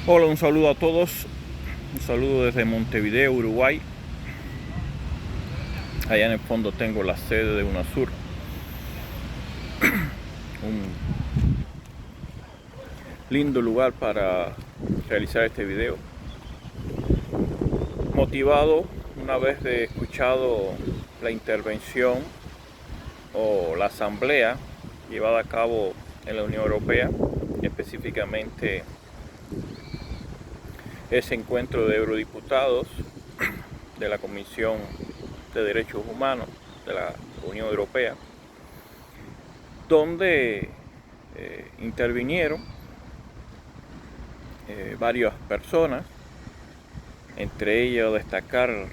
Hola, un saludo a todos, un saludo desde Montevideo, Uruguay. Allá en el fondo tengo la sede de UNASUR, un lindo lugar para realizar este video. Motivado una vez de escuchado la intervención o la asamblea llevada a cabo en la Unión Europea, específicamente ese encuentro de eurodiputados de la Comisión de Derechos Humanos de la Unión Europea, donde intervinieron varias personas, entre ellas destacar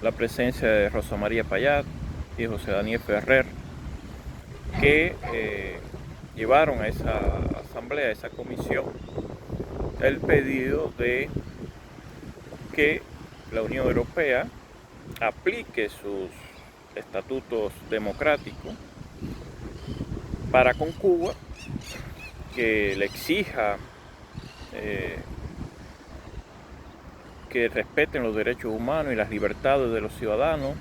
la presencia de Rosa María Payat y José Daniel Ferrer, que llevaron a esa asamblea, a esa comisión, el pedido de que la Unión Europea aplique sus estatutos democráticos para con Cuba, que le exija que respeten los derechos humanos y las libertades de los ciudadanos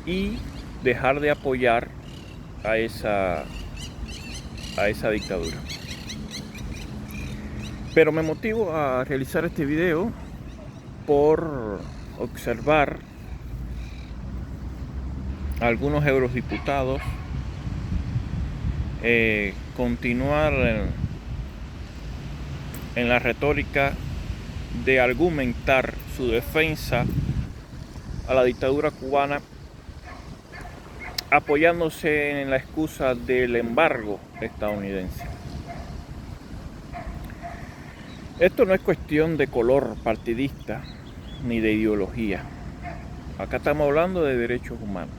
y dejar de apoyar a esa dictadura. Pero me motivo a realizar este video por observar a algunos eurodiputados continuar en la retórica de argumentar su defensa a la dictadura cubana, apoyándose en la excusa del embargo estadounidense. Esto no es cuestión de color partidista ni de ideología. Acá estamos hablando de derechos humanos.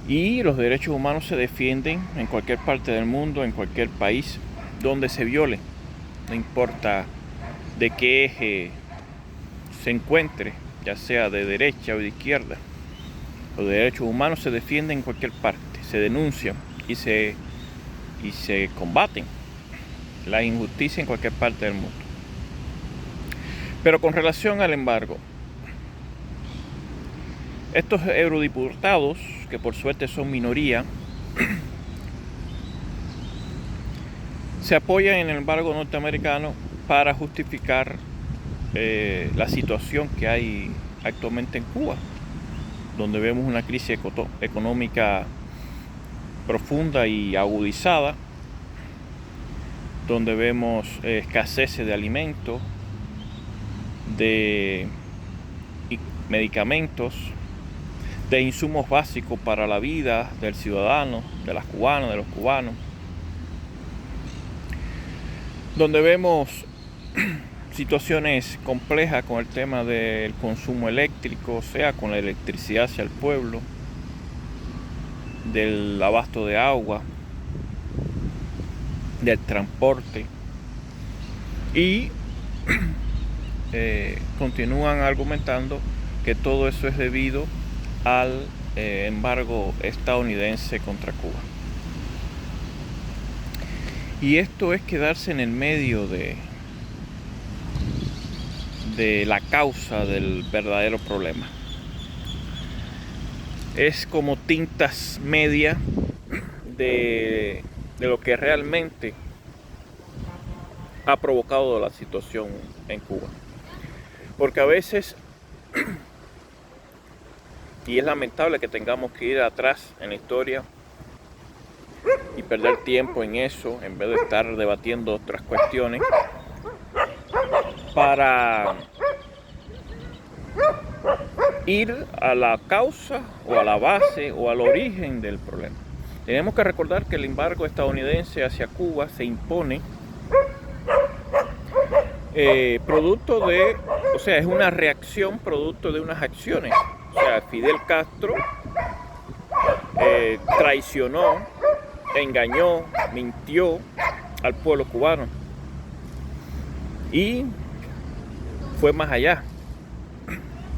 Y los derechos humanos se defienden en cualquier parte del mundo, en cualquier país donde se viole. No importa de qué eje se encuentre, ya sea de derecha o de izquierda. Los derechos humanos se defienden en cualquier parte, se denuncian y se combaten la injusticia en cualquier parte del mundo. Pero con relación al embargo, estos eurodiputados, que por suerte son minoría, se apoyan en el embargo norteamericano para justificar la situación que hay actualmente en Cuba, donde vemos una crisis económica profunda y agudizada, donde vemos escasez de alimentos, de medicamentos, de insumos básicos para la vida del ciudadano, de las cubanas, de los cubanos, donde vemos situaciones complejas con el tema del consumo eléctrico, o sea, con la electricidad hacia el pueblo, del abasto de agua, del transporte, y continúan argumentando que todo eso es debido al embargo estadounidense contra Cuba. Y esto es quedarse en el medio de la causa del verdadero problema. Es como tintas medias de lo que realmente ha provocado la situación en Cuba. Porque a veces, y es lamentable que tengamos que ir atrás en la historia y perder tiempo en eso, en vez de estar debatiendo otras cuestiones, para ir a la causa o a la base o al origen del problema. Tenemos que recordar que el embargo estadounidense hacia Cuba se impone producto de, o sea, es una reacción producto de unas acciones. O sea, Fidel Castro traicionó, engañó, mintió al pueblo cubano y fue más allá.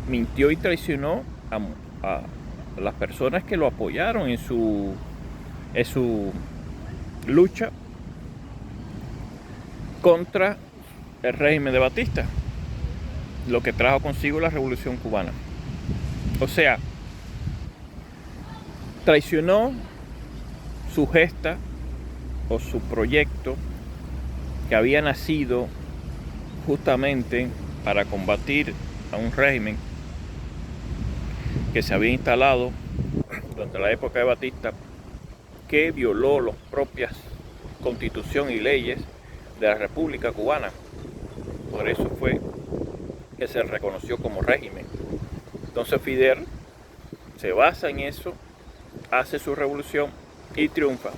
Mintió y traicionó a las personas que lo apoyaron en su lucha contra el régimen de Batista, lo que trajo consigo la Revolución Cubana. O sea, traicionó su gesta o su proyecto que había nacido justamente para combatir a un régimen que se había instalado durante la época de Batista, que violó las propias constitución y leyes de la República Cubana. Por eso fue que se reconoció como régimen. Entonces Fidel se basa en eso, hace su revolución y triunfa.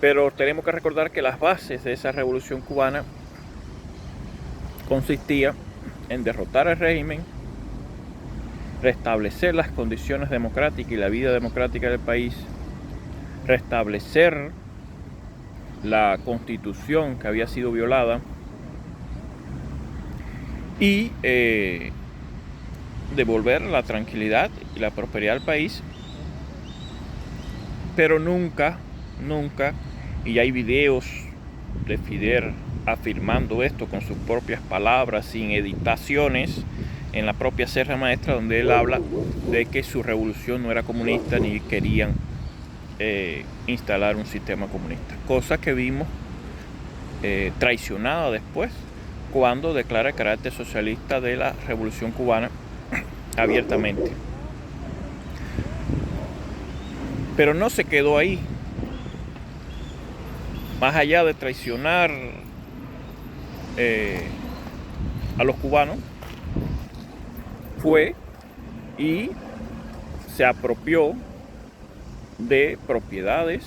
Pero tenemos que recordar que las bases de esa revolución cubana consistían en derrotar al régimen, restablecer las condiciones democráticas y la vida democrática del país, restablecer la constitución que había sido violada y devolver la tranquilidad y la prosperidad al país. Pero nunca, y hay videos de Fidel afirmando esto con sus propias palabras, sin editaciones, en la propia Sierra Maestra, donde él habla de que su revolución no era comunista ni querían instalar un sistema comunista, cosa que vimos traicionada después cuando declara el carácter socialista de la revolución cubana abiertamente. Pero no se quedó ahí. Más allá de traicionar a los cubanos, fue y se apropió de propiedades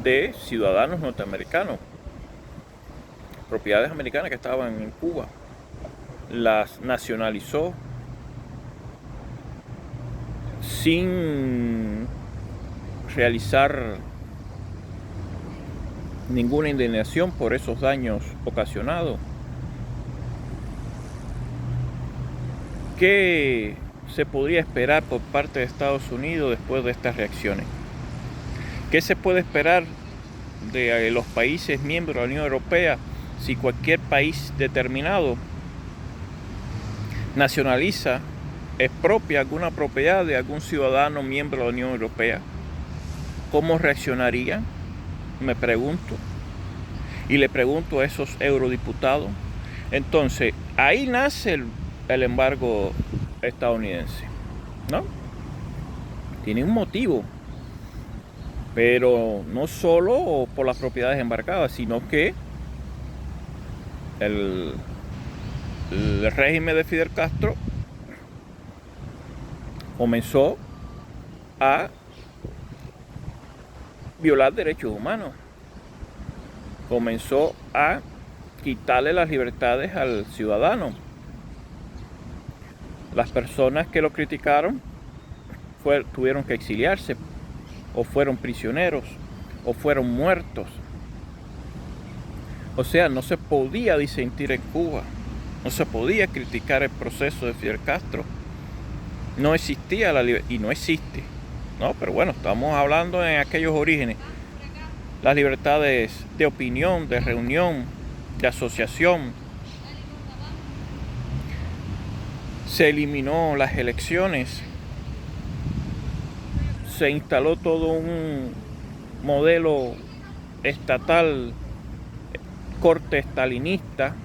de ciudadanos norteamericanos, propiedades americanas que estaban en Cuba, las nacionalizó sin realizar ninguna indemnización por esos daños ocasionados. ¿Qué se podría esperar por parte de Estados Unidos después de estas reacciones? ¿Qué se puede esperar de los países miembros de la Unión Europea si cualquier país determinado nacionaliza, expropia alguna propiedad de algún ciudadano miembro de la Unión Europea? ¿Cómo reaccionarían? Me pregunto. Y le pregunto a esos eurodiputados. Entonces, ahí nace el embargo estadounidense, ¿no? Tiene un motivo, pero no solo por las propiedades embargadas, sino que el régimen de Fidel Castro comenzó a violar derechos humanos, comenzó a quitarle las libertades al ciudadano. Las personas que lo criticaron tuvieron que exiliarse, o fueron prisioneros, o fueron muertos. O sea, no se podía disentir en Cuba, no se podía criticar el proceso de Fidel Castro. No existía la libertad, y no existe, ¿no? Pero bueno, estamos hablando en aquellos orígenes. Las libertades de opinión, de reunión, de asociación. Se eliminó las elecciones. Se instaló todo un modelo estatal, corte estalinista,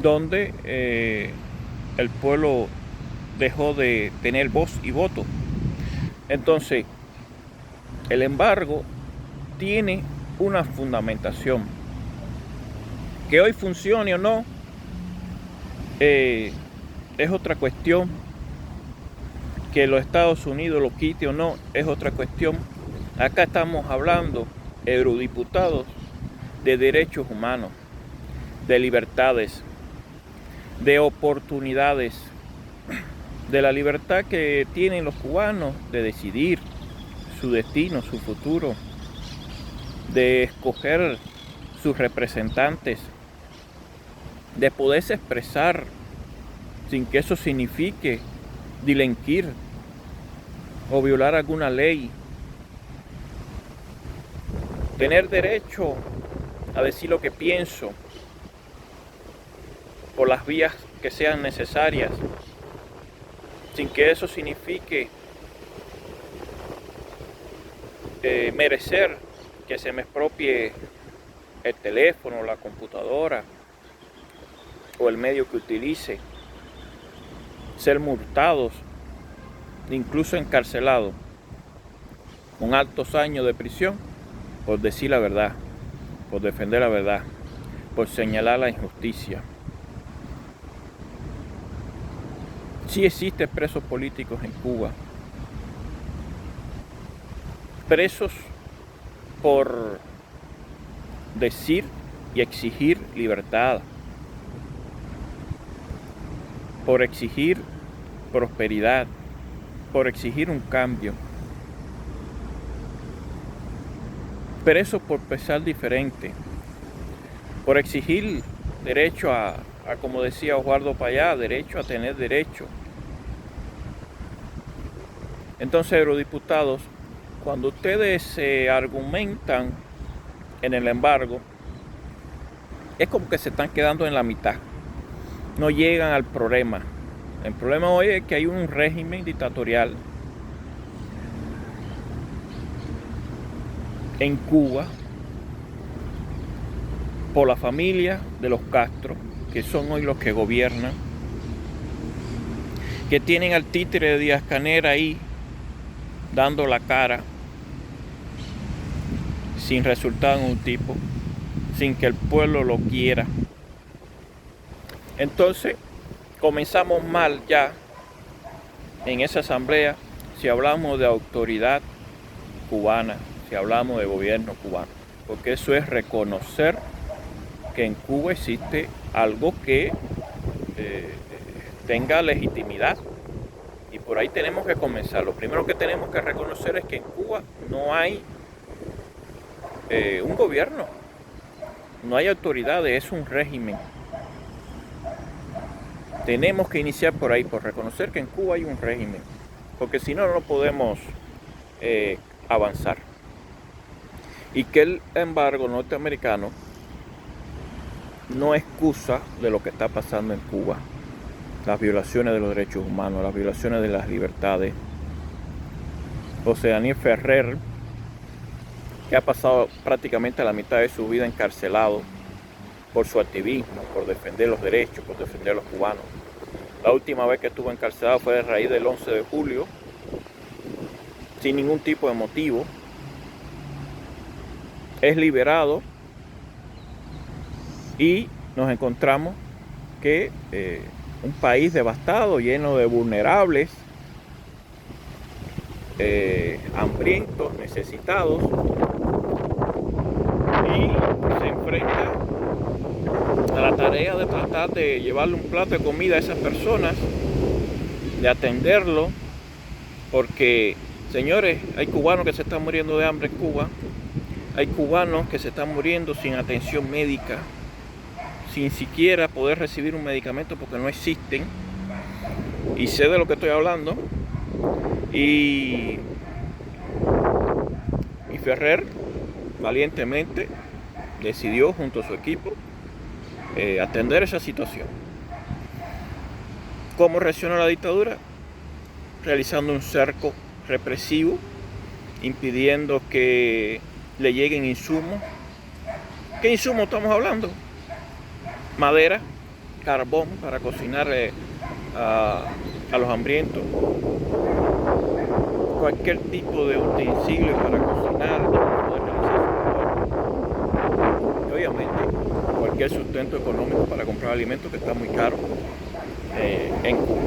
donde el pueblo dejó de tener voz y voto. Entonces, el embargo tiene una fundamentación. Que hoy funcione o no, es otra cuestión. Que los Estados Unidos lo quite o no, es otra cuestión. Acá estamos hablando, eurodiputados, de derechos humanos, de libertades, de oportunidades, de la libertad que tienen los cubanos de decidir su destino, su futuro, de escoger sus representantes, de poderse expresar sin que eso signifique delinquir o violar alguna ley. Tener derecho a decir lo que pienso por las vías que sean necesarias, sin que eso signifique merecer que se me expropie el teléfono, la computadora o el medio que utilice, ser multados, incluso encarcelados con altos años de prisión por decir la verdad, por defender la verdad, por señalar la injusticia. Sí existen presos políticos en Cuba, presos por decir y exigir libertad, por exigir prosperidad, por exigir un cambio, presos por pensar diferente, por exigir derecho a como decía Osvaldo Payá, derecho a tener derecho. Entonces, eurodiputados, cuando ustedes argumentan en el embargo, es como que se están quedando en la mitad. No llegan al problema. El problema hoy es que hay un régimen dictatorial en Cuba por la familia de los Castro, que son hoy los que gobiernan, que tienen al títere de Díaz-Canel ahí dando la cara sin resultado en un tipo, sin que el pueblo lo quiera. Entonces comenzamos mal ya en esa asamblea si hablamos de autoridad cubana, si hablamos de gobierno cubano, porque eso es reconocer que en Cuba existe algo que tenga legitimidad, y por ahí tenemos que comenzar. Lo primero que tenemos que reconocer es que en Cuba no hay un gobierno, no hay autoridades, es un régimen. Tenemos que iniciar por ahí, por reconocer que en Cuba hay un régimen, porque si no, no podemos avanzar. Y que el embargo norteamericano no excusa de lo que está pasando en Cuba, las violaciones de los derechos humanos, las violaciones de las libertades. José Daniel Ferrer, que ha pasado prácticamente la mitad de su vida encarcelado por su activismo, por defender los derechos, por defender a los cubanos. La última vez que estuvo encarcelado fue a raíz del 11 de julio, sin ningún tipo de motivo. Es liberado y nos encontramos que un país devastado, lleno de vulnerables, hambrientos, necesitados, y se enfrenta a la tarea de tratar de llevarle un plato de comida a esas personas, de atenderlo, porque, señores, hay cubanos que se están muriendo de hambre en Cuba, hay cubanos que se están muriendo sin atención médica, sin siquiera poder recibir un medicamento porque no existen, y sé de lo que estoy hablando. Y Ferrer valientemente decidió, junto a su equipo, atender esa situación. ¿Cómo reaccionó la dictadura? Realizando un cerco represivo, impidiendo que le lleguen insumos. ¿Qué insumos estamos hablando? Madera, carbón para cocinar a los hambrientos, cualquier tipo de utensilio para cocinar, poder realizar su y obviamente cualquier sustento económico para comprar alimentos, que está muy caro en Cuba.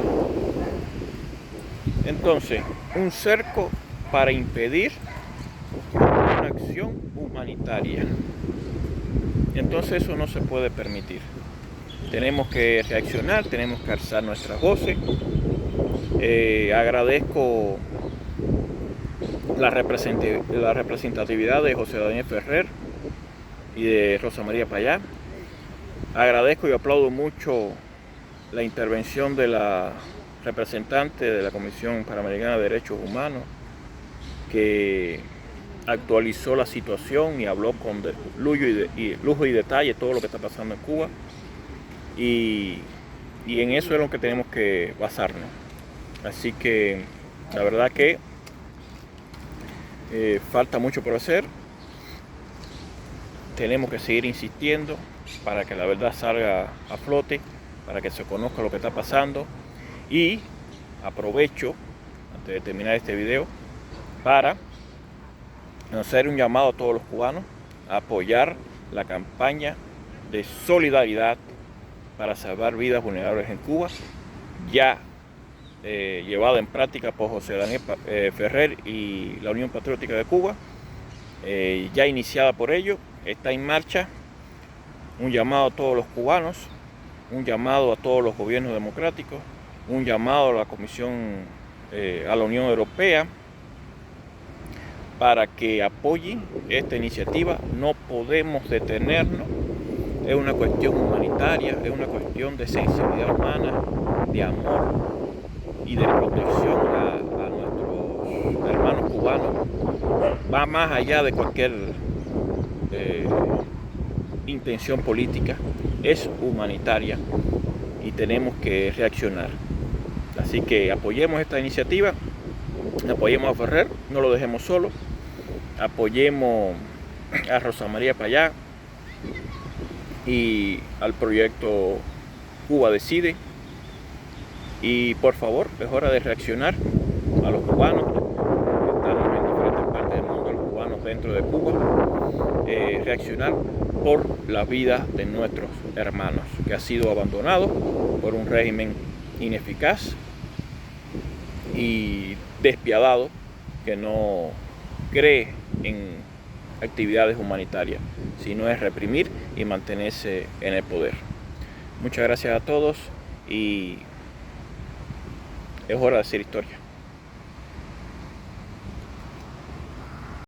Entonces, un cerco para impedir una acción humanitaria. Entonces eso no se puede permitir. Tenemos que reaccionar, tenemos que alzar nuestras voces. Agradezco la representatividad de José Daniel Ferrer y de Rosa María Payá. Agradezco y aplaudo mucho la intervención de la representante de la Comisión Panamericana de Derechos Humanos, que actualizó la situación y habló con lujo y detalle todo lo que está pasando en Cuba. Y en eso es lo que tenemos que basarnos. Así que la verdad que falta mucho por hacer. Tenemos que seguir insistiendo para que la verdad salga a flote, para que se conozca lo que está pasando. Y aprovecho, antes de terminar este video, para hacer un llamado a todos los cubanos a apoyar la campaña de solidaridad para salvar vidas vulnerables en Cuba, ya llevada en práctica por José Daniel Ferrer y la Unión Patriótica de Cuba, ya iniciada por ellos, está en marcha. Un llamado a todos los cubanos, un llamado a todos los gobiernos democráticos, un llamado a la Comisión, a la Unión Europea, para que apoyen esta iniciativa. No podemos detenernos. Es una cuestión humanitaria, es una cuestión de sensibilidad humana, de amor y de protección a nuestros hermanos cubanos. Va más allá de cualquier intención política, es humanitaria y tenemos que reaccionar. Así que apoyemos esta iniciativa, apoyemos a Ferrer, no lo dejemos solo, apoyemos a Rosa María Payá y al proyecto Cuba Decide. Y por favor, es hora de reaccionar a los cubanos que están en diferentes partes del mundo, a los cubanos dentro de Cuba, reaccionar por la vida de nuestros hermanos, que ha sido abandonado por un régimen ineficaz y despiadado, que no cree en actividades humanitarias, sino es reprimir y mantenerse en el poder. Muchas gracias a todos y es hora de hacer historia.